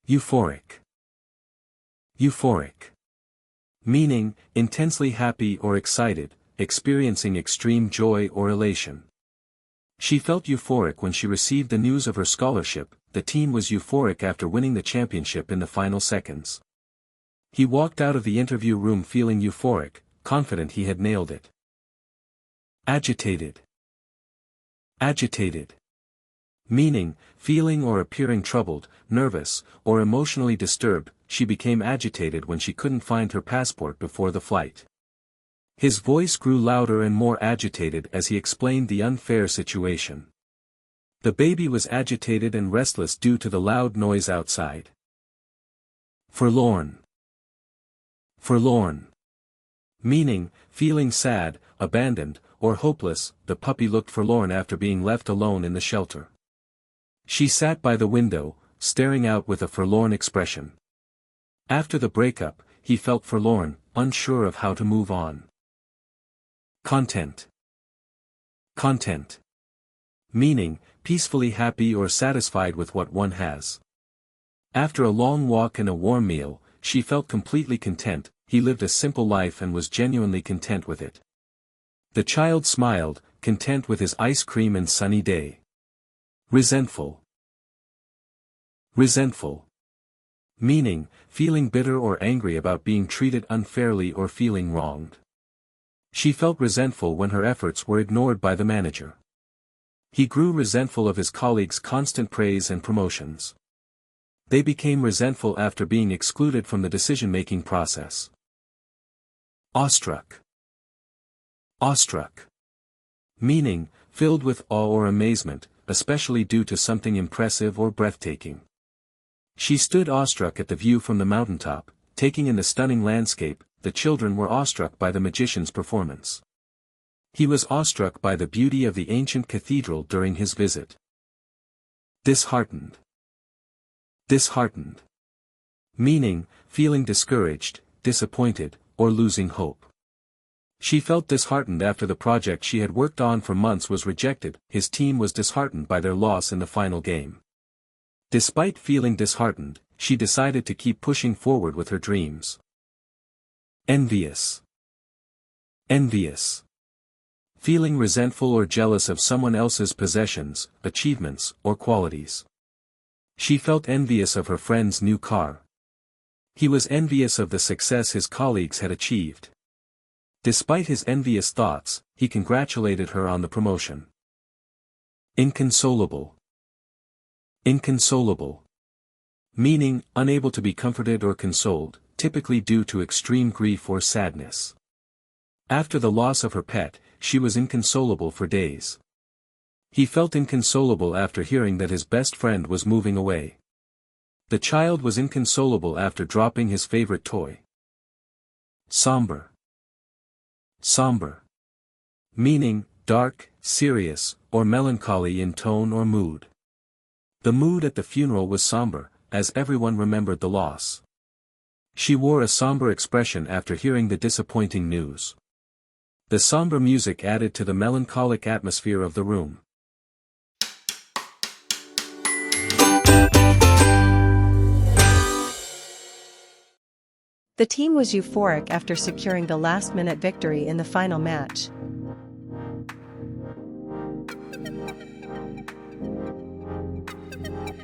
Euphoric. Euphoric. Meaning, intensely happy or excited, experiencing extreme joy or elation. She felt euphoric when she received the news of her scholarship. The team was euphoric after winning the championship in the final seconds. He walked out of the interview room feeling euphoric, confident he had nailed it. Agitated. Agitated. Meaning, feeling or appearing troubled, nervous, or emotionally disturbed. She became agitated when she couldn't find her passport before the flight. His voice grew louder and more agitated as he explained the unfair situation. The baby was agitated and restless due to the loud noise outside. Forlorn. Forlorn. Meaning, feeling sad, abandoned, or hopeless. The puppy looked forlorn after being left alone in the shelter. She sat by the window, staring out with a forlorn expression. After the breakup, he felt forlorn, unsure of how to move on. Content. Content. Meaning, peacefully happy or satisfied with what one has. After a long walk and a warm meal, she felt completely content. He lived a simple life and was genuinely content with it. The child smiled, content with his ice cream and sunny day. Resentful. Resentful. Meaning, feeling bitter or angry about being treated unfairly or feeling wronged. She felt resentful when her efforts were ignored by the manager. He grew resentful of his colleagues' constant praise and promotions. They became resentful after being excluded from the decision-making process. Awestruck. Awestruck. Meaning, filled with awe or amazement, especially due to something impressive or breathtaking. She stood awestruck at the view from the mountaintop, taking in the stunning landscape. The children were awestruck by the magician's performance. He was awestruck by the beauty of the ancient cathedral during his visit. Disheartened. Disheartened. Meaning, feeling discouraged, disappointed, or losing hope. She felt disheartened after the project she had worked on for months was rejected. His team was disheartened by their loss in the final game. Despite feeling disheartened, she decided to keep pushing forward with her dreams. Envious. Envious. Feeling resentful or jealous of someone else's possessions, achievements, or qualities. She felt envious of her friend's new car. He was envious of the success his colleagues had achieved. Despite his envious thoughts, he congratulated her on the promotion. Inconsolable. Inconsolable. Meaning, unable to be comforted or consoled, typically due to extreme grief or sadness. After the loss of her pet, she was inconsolable for days. He felt inconsolable after hearing that his best friend was moving away. The child was inconsolable after dropping his favorite toy. Somber. Somber. Meaning, dark, serious, or melancholy in tone or mood. The mood at the funeral was somber, as everyone remembered the loss. She wore a somber expression after hearing the disappointing news. The somber music added to the melancholic atmosphere of the room. The team was euphoric after securing the last-minute victory in the final match.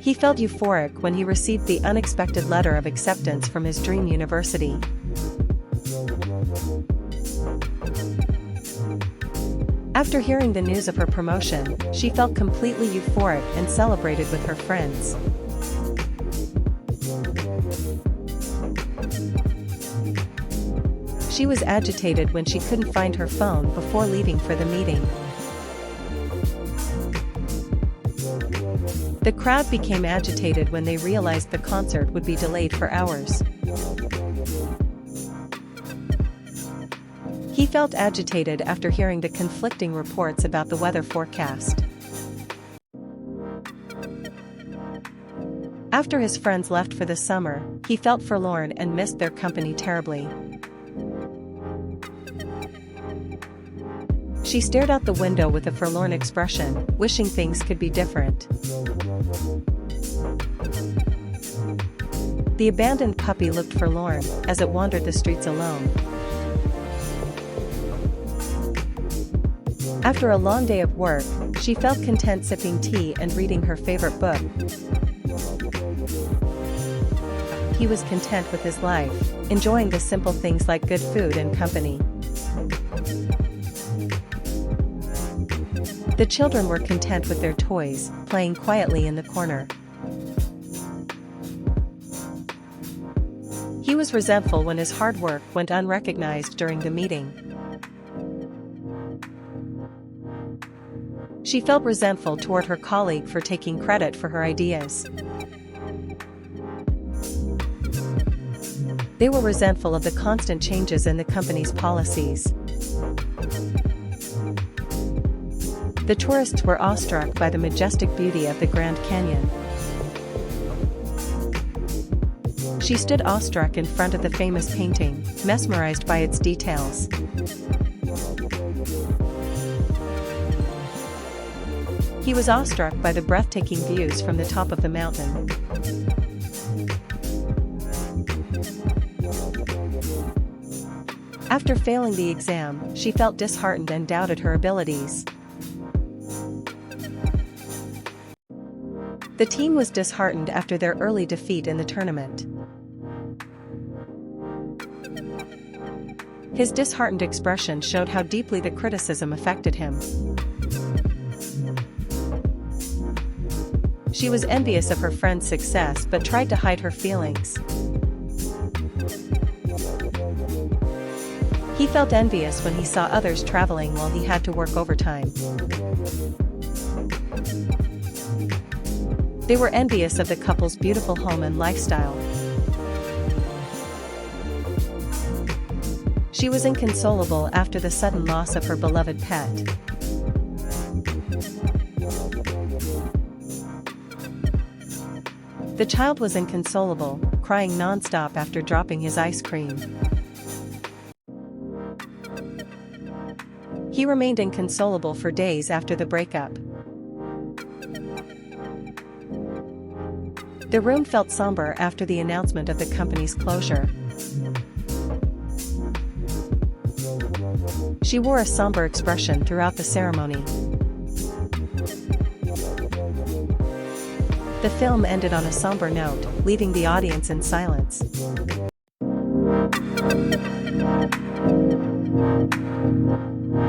He felt euphoric when he received the unexpected letter of acceptance from his dream university. After hearing the news of her promotion, she felt completely euphoric and celebrated with her friends. She was agitated when she couldn't find her phone before leaving for the meeting. The crowd became agitated when they realized the concert would be delayed for hours. He felt agitated after hearing the conflicting reports about the weather forecast. After his friends left for the summer, he felt forlorn and missed their company terribly. She stared out the window with a forlorn expression, wishing things could be different. The abandoned puppy looked forlorn as it wandered the streets alone. After a long day of work, she felt content sipping tea and reading her favorite book. He was content with his life, enjoying the simple things like good food and company. The children were content with their toys, playing quietly in the corner. He was resentful when his hard work went unrecognized during the meeting. She felt resentful toward her colleague for taking credit for her ideas. They were resentful of the constant changes in the company's policies. The tourists were awestruck by the majestic beauty of the Grand Canyon. She stood awestruck in front of the famous painting, mesmerized by its details. He was awestruck by the breathtaking views from the top of the mountain. After failing the exam, she felt disheartened and doubted her abilities. The team was disheartened after their early defeat in the tournament. His disheartened expression showed how deeply the criticism affected him. She was envious of her friend's success but tried to hide her feelings. He felt envious when he saw others traveling while he had to work overtime. They were envious of the couple's beautiful home and lifestyle. She was inconsolable after the sudden loss of her beloved pet. The child was inconsolable, crying non-stop after dropping his ice cream. He remained inconsolable for days after the breakup. The room felt somber after the announcement of the company's closure. She wore a somber expression throughout the ceremony. The film ended on a somber note, leaving the audience in silence.